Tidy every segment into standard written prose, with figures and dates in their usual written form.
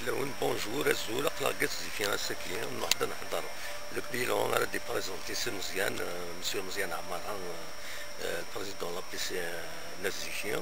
Bonjour, Azul, Akhlaq Zifien Sakien, نحضر le bilan a été présenté, c'est Monsieur Mouziane Amaran, le président de la PC Nazifien.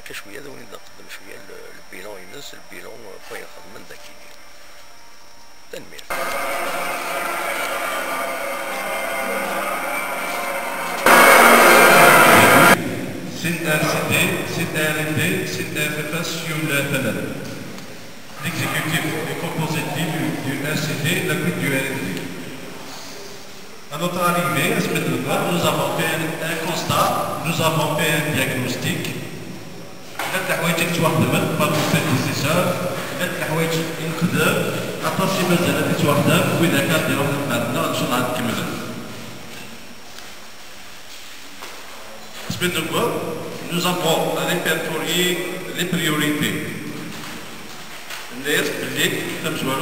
كشوية ذا وين نقدم شوية البيلون ينس البيلون فين خدمة ذكية تنمية. C'est RCD, c'est RND, c'est RFS sur le FNL. L'exécutif est composé du RCD, la coupe du RND. À notre arrivée, à ce moment-là, nous avons fait un constat, nous avons fait un diagnostic. ثلاث الحوايج اللي توخدمت بالنسبه للسيسار ثلاث الحوايج نخدم عطاو شي مازال اللي توخدم واذا كان دير واحد المبنى ان شاء الله غنكملها. بالنسبه للكور nous avons répertorié les priorités. الناس باللي تمشوا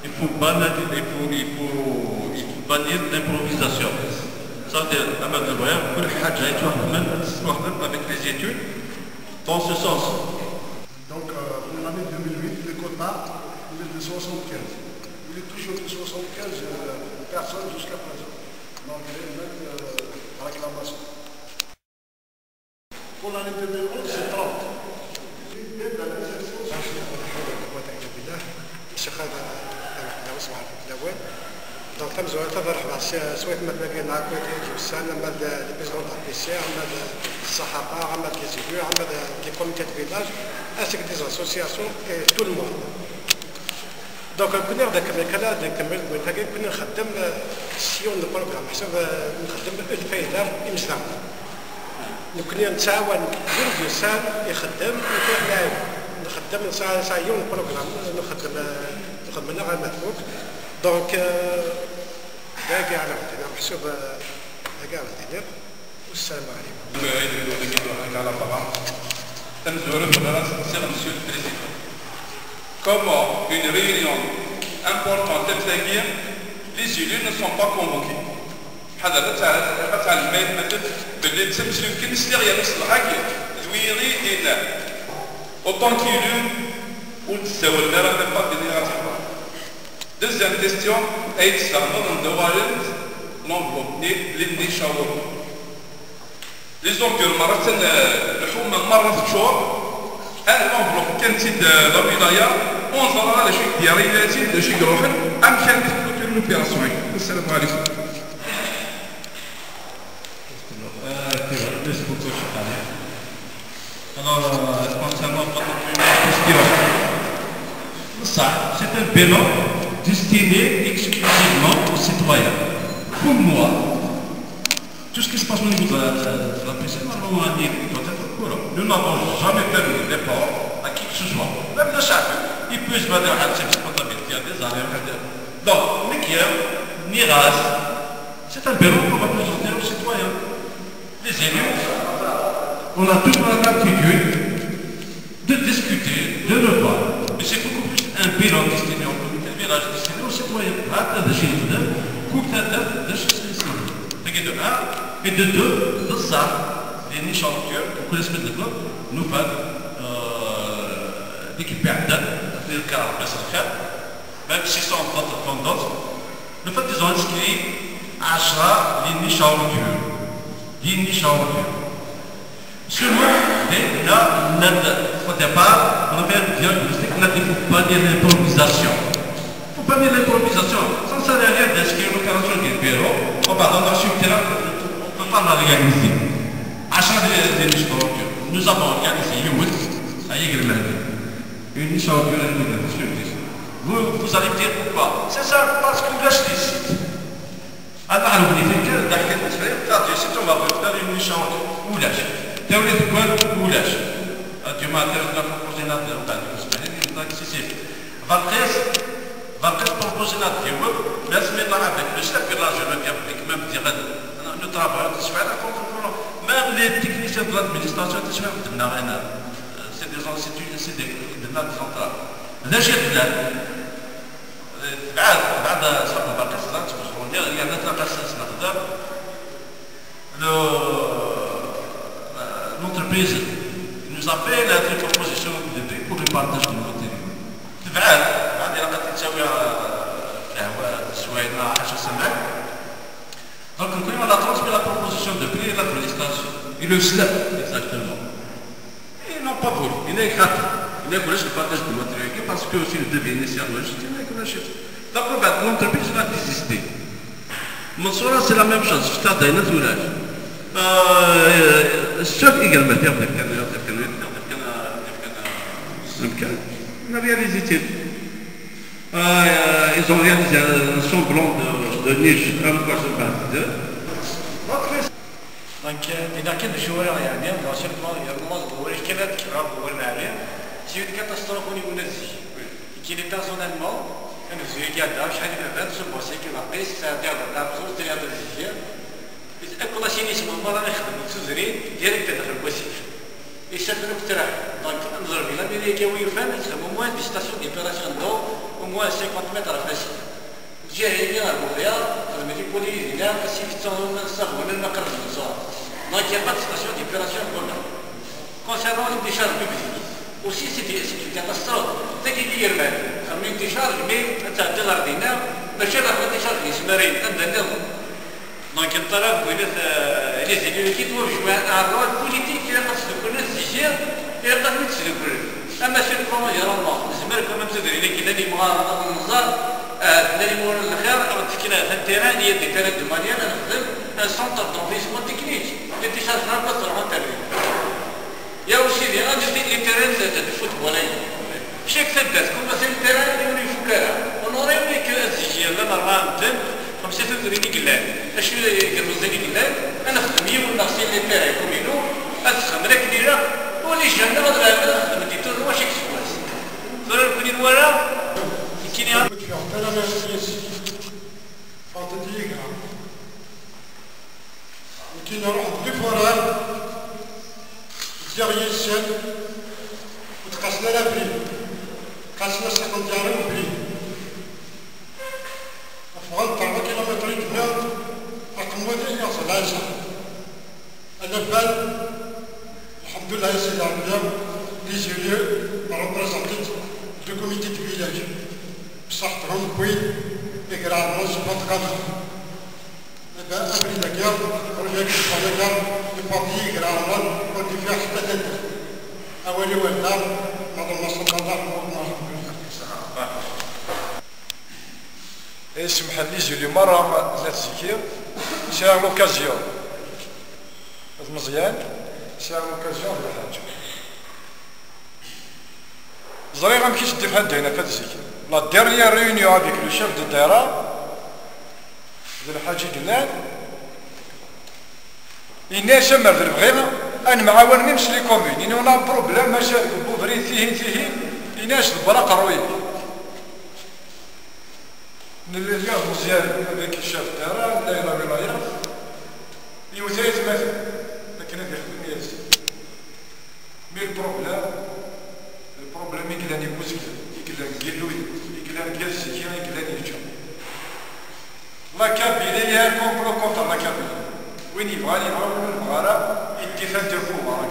il faut bannir l'improvisation. Ça veut dire à madame Boyer كل حاجه يتوخدم avec les études. Dans ce sens. Donc, pour l'année 2008, le quota il est de 75. Il est toujours de 75 personnes jusqu'à présent, malgré même la réclamation. Pour l'année 2011, c'est 30. دونك تمزوا تضرب سواء ما بين العقود يجي السنه اما البريزون تاع بي سي اما الصحافه اما لي زيلو اما لي كوميتي دو فيلاج اسيك دي اسوسياسيون اي تو الموند. دونك كنا هذاك الكلام نكمل كنا نخدم سيون دو بروغرام حسب نخدم الفايده امزام كنا نتعاون بين الانسان يخدم وكان لاعب نخدم سايون بروغرام نخدم لنا غير مدفوك. Donc, داقي على عندنا محسوب داقي على عندنا والسلام Monsieur le Président, comment une réunion importante تلاقي les élus ne sont pas convoqués. هذا تاع المال باللي تمشي يمكن يصير يصلحك زويري دينا autant qu'élu ونتساوى راه même pas dénégatif. Deuxième question, est-ce que l'enveloppe اللي نشاوروا لي زونكور مرات الحكومه مره في الشهور هذا الانفلوب كانت لا ولايه انظر على شيء ديالي لا شيء يروح ام كان كتكون لوبيراسيون. السلام عليكم. Alors, concernant votre question, ça, c'est un bilan destiné exclusivement aux citoyens. Pour moi, tout ce qui se passe au niveau de la PC, nous n'avons jamais permis d'effort à qui que ce soit. Même le chef, il peut se battre à cette responsabilité à des années. Donc, Mikiel, Niraz, c'est un bilan pour représenter aux citoyens. Les élus, on a toute l'aptitude de discuter, de revoir. Mais c'est beaucoup plus un bilan destiné au comité de village, destiné aux citoyens. هذا الشيء نقدر كوك هذا باش تلقى de 1 et de 2 بصح لاني شامبيون وكل اسم الكلوب نوفل ليكيب عندنا الكار باش الخير même si sont en faute tendance le fait qu'ils ont inscrit 10 لاني شامبيون لاني شامبيون seulement là au départ on avait un diagnostic on a dit faut pas dire l'improvisation. Faut pas dire l'improvisation. Ça ne sert à rien d'inscrire l'opération du bureau. On va dans un terrain, on ne peut pas la réaliser. À chaque fois, nous avons organisé à Yégremel. Une mission vous allez me dire pourquoi. C'est ça, parce que là, je décide. Alors, on va faire une mission où lâche. Théorie de quoi où lâche. Du matin, on a proposé la Valkès proposé notre dieu, mais ce n'est pas avec le chef de la jeune publique, même le travail de se faire même les techniciens de l'administration de se faire c'est des instituts, c'est des centrales. Là, j'ai dit là, بعد صار Valkès, il y a notre assistance l'entreprise nous a fait la proposition pour بارتاج دو ماتيريال تبعات هذه راه قد تساوي سواينا 10 سنوات دونك نكون على ترونسمي لا بروبوزيسيون دو بري لا بريستاسيون et le SLAP exactement ils n'ont pas voulu il n'est pas il n'est pas le partage de matériel parce que si le devis initial logique il n'est que la chute d'abord l'entreprise va exister Mansoura c'est la même chose je t'adore une tournage الشاب également on a réalisé ils ont réalisé un semblant de niche un quoi se passe دونك اذا كان الشوارع يعني بلاشيرمون يرمز هو الكلام كراب هو المعلم سيد كاتاستروفوني ونزي كي لي بيرسونيلمون كان زوي كادا شحال من بعد سبوا سيكي باقيس تاع لابزوز تاع هذا الزير كل شيء اسمه مرة نخدم تزرين ديريكت داخل الوسيف يسافر اقتراح دونك نضرب الى امريكا ويفهم يخدموا موان دي ستاسيون ديبيراسيون دو وموان 50 متر فاسي جاهلين الرؤيا خدمتي بوليزينا السيفتون نصاغ ولا المقر النصار دونك il n'y a pas de station d'épuration qu'on a. Concernant les décharges publiques, aussi c'est une catastrophe. Dès qu'il y a une décharge, mais tu as de l'ordinaire, mais je la décharge qui se marie dans le nord. Donc il y a les élus qui doivent jouer un rôle politique, il n'y a pas de se connaître, il n'y a pas de se connaître. أما شيء القوم يرونه زمر كمان تدري لك الذي مغار النظار الذي مغار الخير أو تكنا التيران هي التيران الدمانية أنا نخدم سنتر دونفيسمون تكنيك اللي تشارجنا بطل عن تربية يا وسيدي أنا جديد التيران الفوتبولي شيك ثبت كل مثلا التيران يولي فكرة ونوري لك الزجير لما رانتن 5 تدري لك لا اش يقرزني لك أنا خدم يوم نغسل التيران كومينو أتخم لك ديرا ولي جهنم غير خدمتي تور واش كسواس ضرر كوني الورا كيني انا ما نسيش فاضي كي نروح لفورال ديريا الشام وتقاسنا لا بري قاسنا 50 دينار بري افغان 3 كيلومتر دنا رقم واحد يوصل عايشه انا بال الحمد لله يا سيدي الرجال لي جيليو ريبريزونتيت دو كوميتي دو فيلاج بصحتهم كوين اكرامون سبات قادر دابا ابري داكيا رجعت الصلاة البابي كرامون كنت فيها حتى تدخل اولي ولا هذا ما صلى الله يسمح لي جيلي مرة لا تزكير سي ان اوكازيون هذا مزيان سي ان اوكازيون ولا حاجه زري غنمشي ندير في هاد هنا في هاد الزكير لا ديرنيير ريونيون افيك لو شيف دو ديرا ديال الحاج دنان الناس ما بغينا ان معاون ميمس لي كومون يعني اون بروبليم مشاكل بوفري فيه الناس البراق رويك اليوم مزيان هذاك الشاف دارا لا الى ولايه يوثيت مثلا لكن هذا يخدم ياسر مي البروبليم يكلاني بوزكل يكلان كيلوي يكلان كاس سكينه يكلان يجا لا كابيليا كومبلو كونتر لا كابيليا وين يبغى الغرا اتفاق دو بومار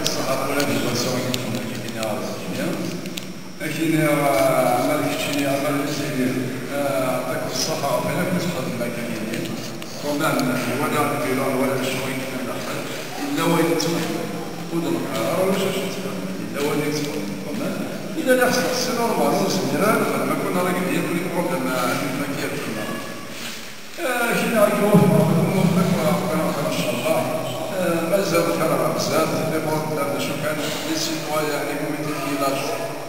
الصحافه ولا بالباسيون كينا لكن مالك شي عمل سيدي يعطيك الصحه ولا كنت خدم مكانيين كمان ولا الفيران ولا الشوين كان داخل الا وين تفهم ودر ولا الا وين تفهم كمان اذا نحس السنه نورمال سنيران ما كنا راكدين كل بروبليم عندنا كيف كنا كنا نعرفوا ان شاء الله مازال كان بزاف لي بروبليم شو كان لي سيتويا لي كوميتي فيلاج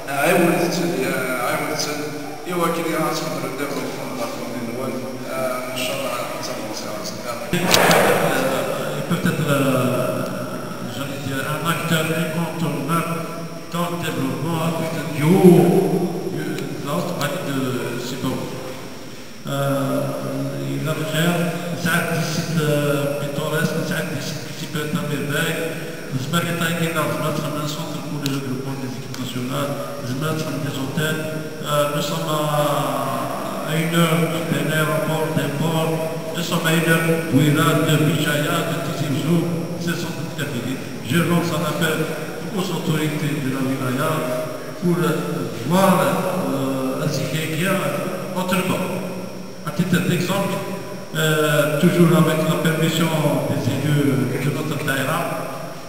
عاودت ايوا كي راسهم نديروا الخطه ديال ان شاء الله peut-être j'allais dire un acteur incontournable dans le développement du haut de l'autre de Sibor. Il a fait ساعات des sites pittoresques, ساعات des sites qui peuvent être merveille. J'espère que tu as été dans un centre pour le développement des équipes nationales, des hôtels. Nous sommes à une heure d'un aéroport, d'un port. Nous sommes à une heure de Bijaya, de Tizimzou, c'est son catégorie. Je lance un appel aux autorités de la wilaya pour voir ce qui est autrement. À titre d'exemple, toujours avec la permission des élus de notre terrain,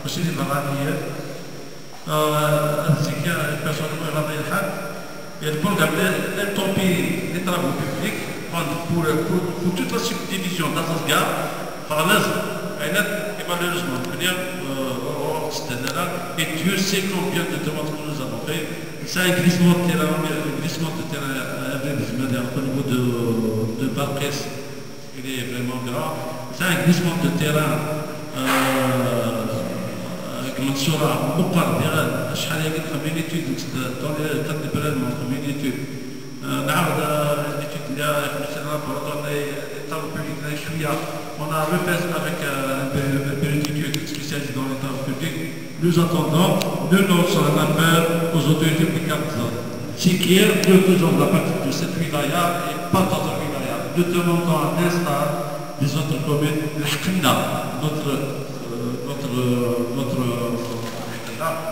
aussi les maladies, ainsi que les personnes qui ont et le programme les travaux publics pour toute la subdivision d'Azazgar, par et malheureusement, et Dieu sait combien de demandes que nous avons fait. C'est un glissement de terrain, au niveau de Barquès, il est vraiment grand. C'est un glissement de terrain. كما تصورها مقر ديال شحال هي كوميونيتي دونك كتب بلاد من كوميونيتي نعاود ليتيد ديال مثلا برضو طلب بوبليك شويه on a refait avec un période spécialisé dans les travaux publics. Nous attendons de notre appel aux autorités publiques ce qui est de faisons la partie de cette wilaya et pas d'autres wilayas. Nous demandons à l'instar des autres communes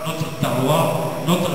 notre dawa, notre